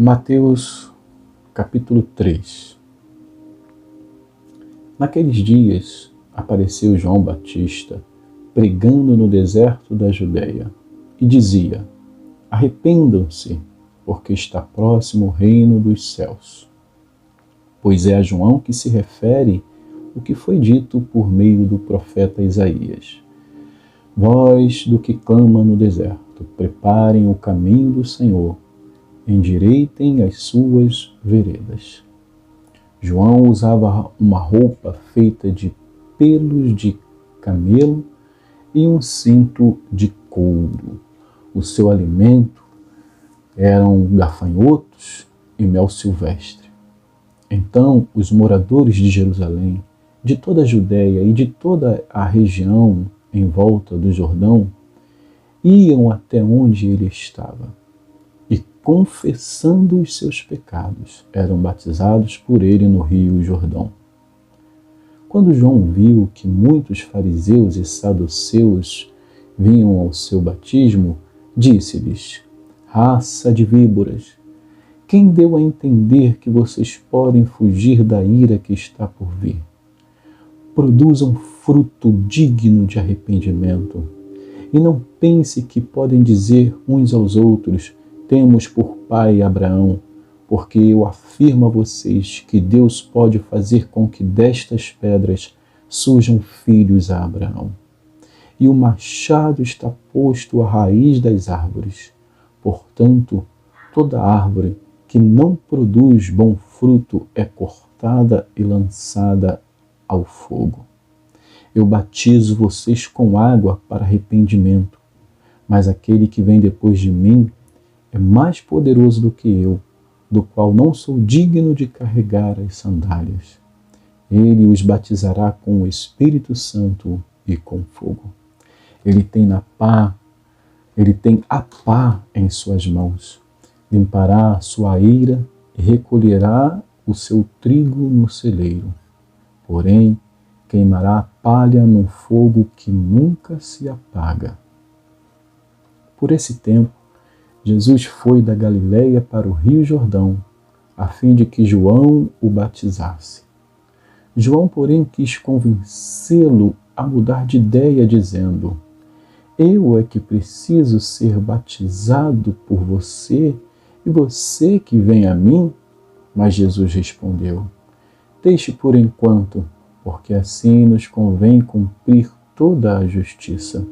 Mateus capítulo 3. Naqueles dias apareceu João Batista pregando no deserto da Judeia e dizia: arrependam-se, porque está próximo o reino dos céus. Pois é a João que se refere o que foi dito por meio do profeta Isaías: voz do que clama no deserto, preparem o caminho do Senhor, endireitem as suas veredas. João usava uma roupa feita de pelos de camelo e um cinto de couro. O seu alimento eram gafanhotos e mel silvestre. Então os moradores de Jerusalém, de toda a Judéia e de toda a região em volta do Jordão, iam até onde ele estava e, confessando os seus pecados, eram batizados por ele no rio Jordão. Quando João viu que muitos fariseus e saduceus vinham ao seu batismo, disse-lhes: raça de víboras, quem deu a entender que vocês podem fugir da ira que está por vir? Produzam fruto digno de arrependimento. E não pense que podem dizer uns aos outros: temos por pai Abraão, porque eu afirmo a vocês que Deus pode fazer com que destas pedras surjam filhos a Abraão. E o machado está posto à raiz das árvores. Portanto, toda árvore que não produz bom fruto é cortada e lançada ao fogo. Eu batizo vocês com água para arrependimento, mas aquele que vem depois de mim é mais poderoso do que eu, do qual não sou digno de carregar as sandálias. Ele os batizará com o Espírito Santo e com fogo. Ele tem a pá em suas mãos. Limpará a sua eira e recolherá o seu trigo no celeiro. Porém, queimará a palha num fogo que nunca se apaga. Por esse tempo, Jesus foi da Galileia para o rio Jordão, a fim de que João o batizasse. João, porém, quis convencê-lo a mudar de ideia, dizendo: eu é que preciso ser batizado por você, e você que vem a mim? Mas Jesus respondeu: deixe por enquanto, porque assim nos convém cumprir toda a justiça.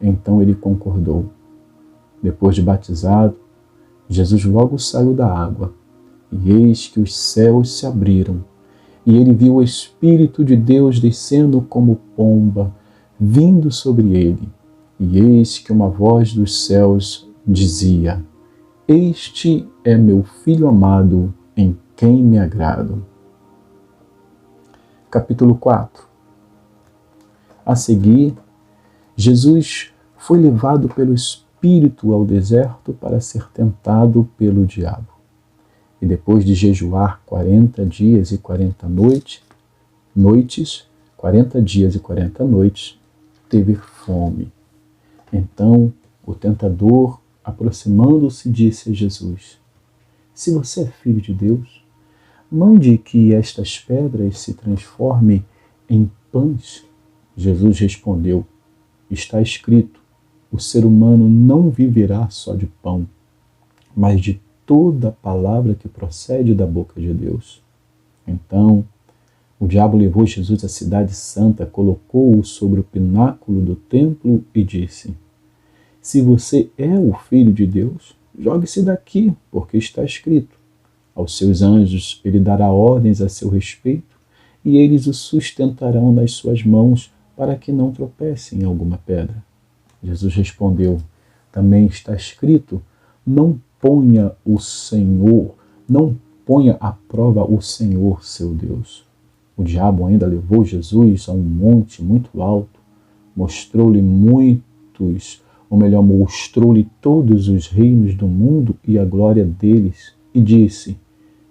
Então ele concordou. Depois de batizado, Jesus logo saiu da água, e eis que os céus se abriram, e ele viu o Espírito de Deus descendo como pomba, vindo sobre ele. E eis que uma voz dos céus dizia: este é meu Filho amado, em quem me agrado. Capítulo 4. A seguir, Jesus foi levado pelo Espírito ao deserto para ser tentado pelo diabo. E depois de jejuar 40 dias e 40 noites, 40 dias e 40 noites, teve fome. Então o tentador, aproximando-se, disse a Jesus: se você é filho de Deus, mande que estas pedras se transformem em pães. Jesus respondeu: está escrito, o ser humano não viverá só de pão, mas de toda palavra que procede da boca de Deus. Então o diabo levou Jesus à cidade santa, colocou-o sobre o pináculo do templo e disse: se você é o Filho de Deus, jogue-se daqui, porque está escrito: aos seus anjos ele dará ordens a seu respeito, e eles o sustentarão nas suas mãos, para que não tropece em alguma pedra. Jesus respondeu: também está escrito: não ponha à prova o Senhor seu Deus. O diabo ainda levou Jesus a um monte muito alto, mostrou-lhe todos os reinos do mundo e a glória deles, e disse: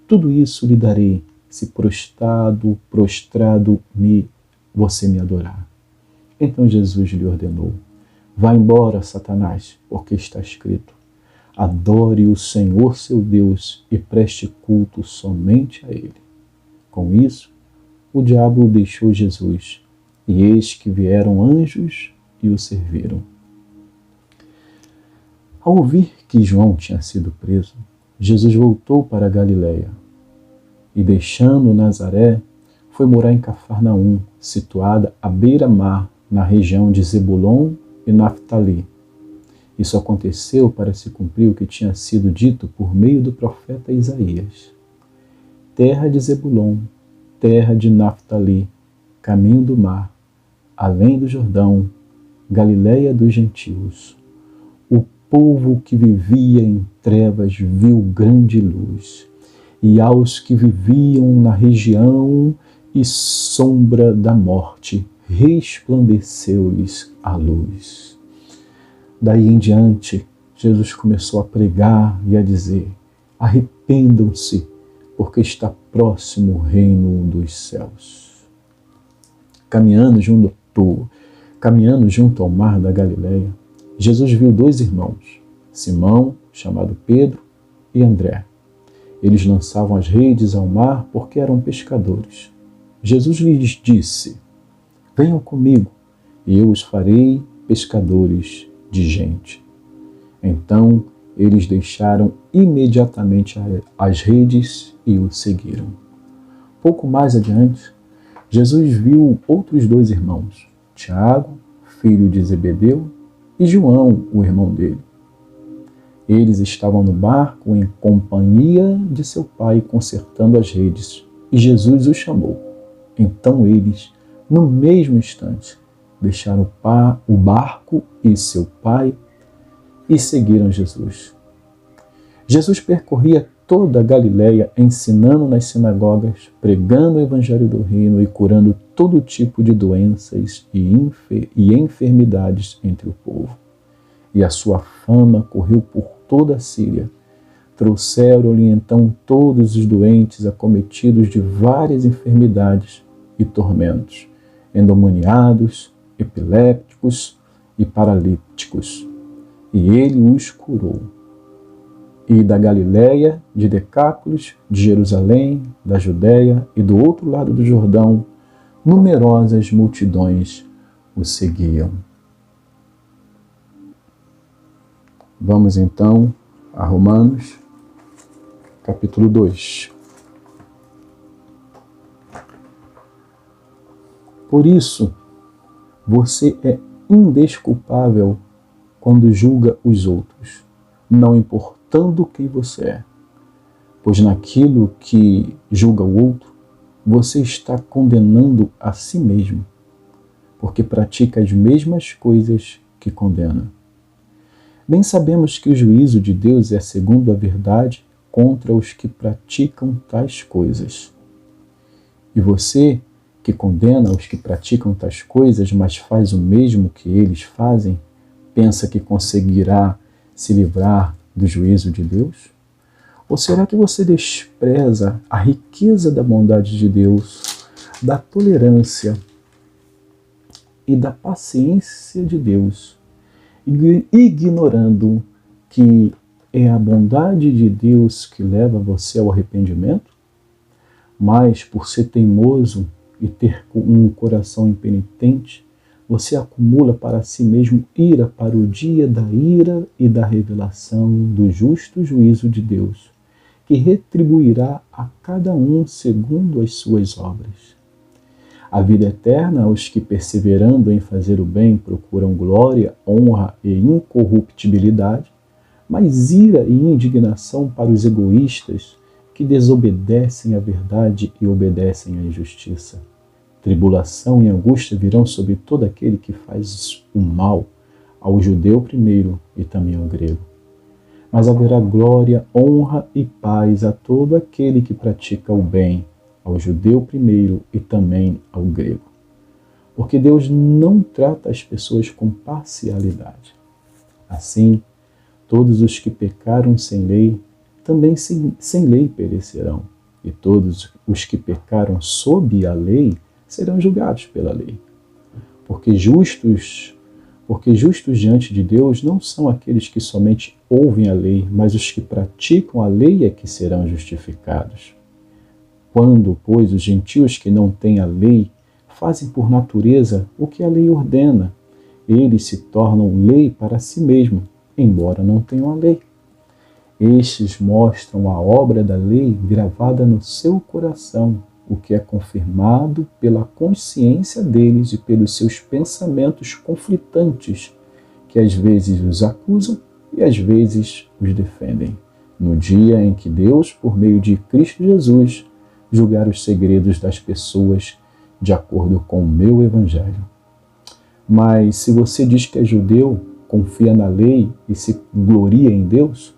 tudo isso lhe darei, se prostrado você me adorar. Então Jesus lhe ordenou: vá embora, Satanás, porque está escrito: Adore o Senhor seu Deus e preste culto somente a Ele. Com isso, o diabo deixou Jesus, e eis que vieram anjos e o serviram. Ao ouvir que João tinha sido preso, Jesus voltou para a Galiléia e, deixando Nazaré, foi morar em Cafarnaum, situada à beira-mar, na região de Zebulon e Naftali. Isso aconteceu para se cumprir o que tinha sido dito por meio do profeta Isaías. Terra de Zebulon, terra de Naftali, caminho do mar, além do Jordão, Galiléia dos gentios. O povo que vivia em trevas viu grande luz, e aos que viviam na região e sombra da morte, resplandeceu-lhes a luz. Daí em diante, Jesus começou a pregar e a dizer: arrependam-se, porque está próximo o reino dos céus. Caminhando junto ao mar da Galileia, Jesus viu dois irmãos, Simão, chamado Pedro, e André. Eles lançavam as redes ao mar porque eram pescadores. Jesus lhes disse: venham comigo, e eu os farei pescadores de gente. Então eles deixaram imediatamente as redes e o seguiram. Pouco mais adiante, Jesus viu outros dois irmãos, Tiago, filho de Zebedeu, e João, o irmão dele. Eles estavam no barco em companhia de seu pai, consertando as redes, e Jesus os chamou. Então eles, no mesmo instante, deixaram o barco e seu pai e seguiram Jesus. Jesus percorria toda a Galileia, ensinando nas sinagogas, pregando o evangelho do reino e curando todo tipo de doenças e enfermidades entre o povo. E a sua fama correu por toda a Síria. Trouxeram-lhe então todos os doentes acometidos de várias enfermidades e tormentos, endemoniados, epilépticos e paralíticos, e ele os curou. E da Galiléia, de Decápolis, de Jerusalém, da Judéia e do outro lado do Jordão, numerosas multidões o seguiam. Vamos então a Romanos, capítulo 2. Por isso, você é indesculpável quando julga os outros, não importando quem você é. Pois naquilo que julga o outro, você está condenando a si mesmo, porque pratica as mesmas coisas que condena. Bem sabemos que o juízo de Deus é segundo a verdade contra os que praticam tais coisas. E você, que condena os que praticam tais coisas, mas faz o mesmo que eles fazem, pensa que conseguirá se livrar do juízo de Deus? Ou será que você despreza a riqueza da bondade de Deus, da tolerância e da paciência de Deus, ignorando que é a bondade de Deus que leva você ao arrependimento? Mas, por ser teimoso e ter um coração impenitente, você acumula para si mesmo ira para o dia da ira e da revelação do justo juízo de Deus, que retribuirá a cada um segundo as suas obras. A vida eterna aos que, perseverando em fazer o bem, procuram glória, honra e incorruptibilidade, mas ira e indignação para os egoístas que desobedecem à verdade e obedecem à injustiça. Tribulação e angústia virão sobre todo aquele que faz o mal, ao judeu primeiro e também ao grego. Mas haverá glória, honra e paz a todo aquele que pratica o bem, ao judeu primeiro e também ao grego. Porque Deus não trata as pessoas com parcialidade. Assim, todos os que pecaram sem lei, também sem lei perecerão, e todos os que pecaram sob a lei serão julgados pela lei. Porque justos Porque justos diante de Deus não são aqueles que somente ouvem a lei, mas os que praticam a lei é que serão justificados. Quando, pois, os gentios que não têm a lei fazem por natureza o que a lei ordena, eles se tornam lei para si mesmos, embora não tenham a lei. Estes mostram a obra da lei gravada no seu coração, o que é confirmado pela consciência deles e pelos seus pensamentos conflitantes, que às vezes os acusam e às vezes os defendem, no dia em que Deus, por meio de Cristo Jesus, julgar os segredos das pessoas de acordo com o meu Evangelho. Mas se você diz que é judeu, confia na lei e se gloria em Deus,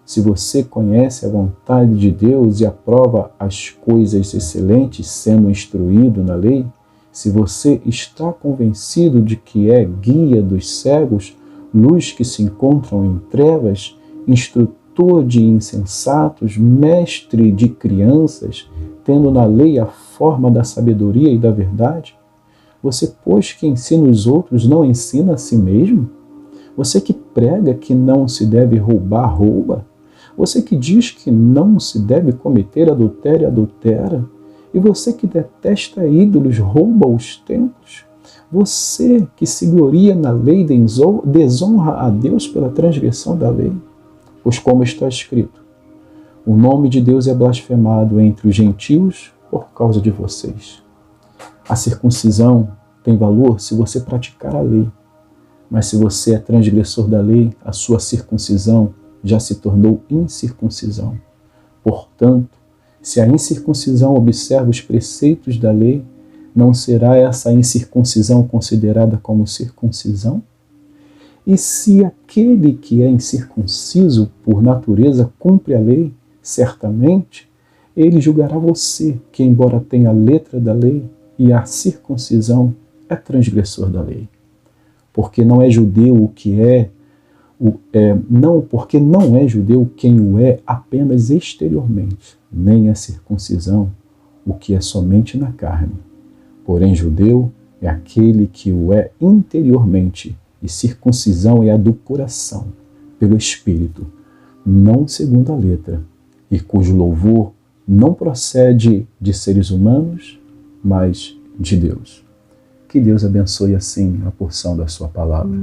se você conhece a vontade de Deus e aprova as coisas excelentes sendo instruído na lei, se você está convencido de que é guia dos cegos, luz que se encontram em trevas, instrutor de insensatos, mestre de crianças, tendo na lei a forma da sabedoria e da verdade, você, pois, que ensina os outros, não ensina a si mesmo? Você que prega que não se deve roubar, rouba? Você que diz que não se deve cometer adultério, adultera? E você que detesta ídolos, rouba os templos? Você que se gloria na lei, desonra a Deus pela transgressão da lei? Pois como está escrito, o nome de Deus é blasfemado entre os gentios por causa de vocês. A circuncisão tem valor se você praticar a lei, mas se você é transgressor da lei, a sua circuncisão já se tornou incircuncisão. Portanto, se a incircuncisão observa os preceitos da lei, não será essa incircuncisão considerada como circuncisão? E se aquele que é incircunciso por natureza cumpre a lei, certamente ele julgará você, que embora tenha a letra da lei e a circuncisão, é transgressor da lei. Porque não é judeu o que porque não é judeu quem o é apenas exteriormente, nem é circuncisão o que é somente na carne. Porém, judeu é aquele que o é interiormente, e circuncisão é a do coração, pelo Espírito, não segundo a letra, e cujo louvor não procede de seres humanos, mas de Deus. Que Deus abençoe assim a porção da sua palavra.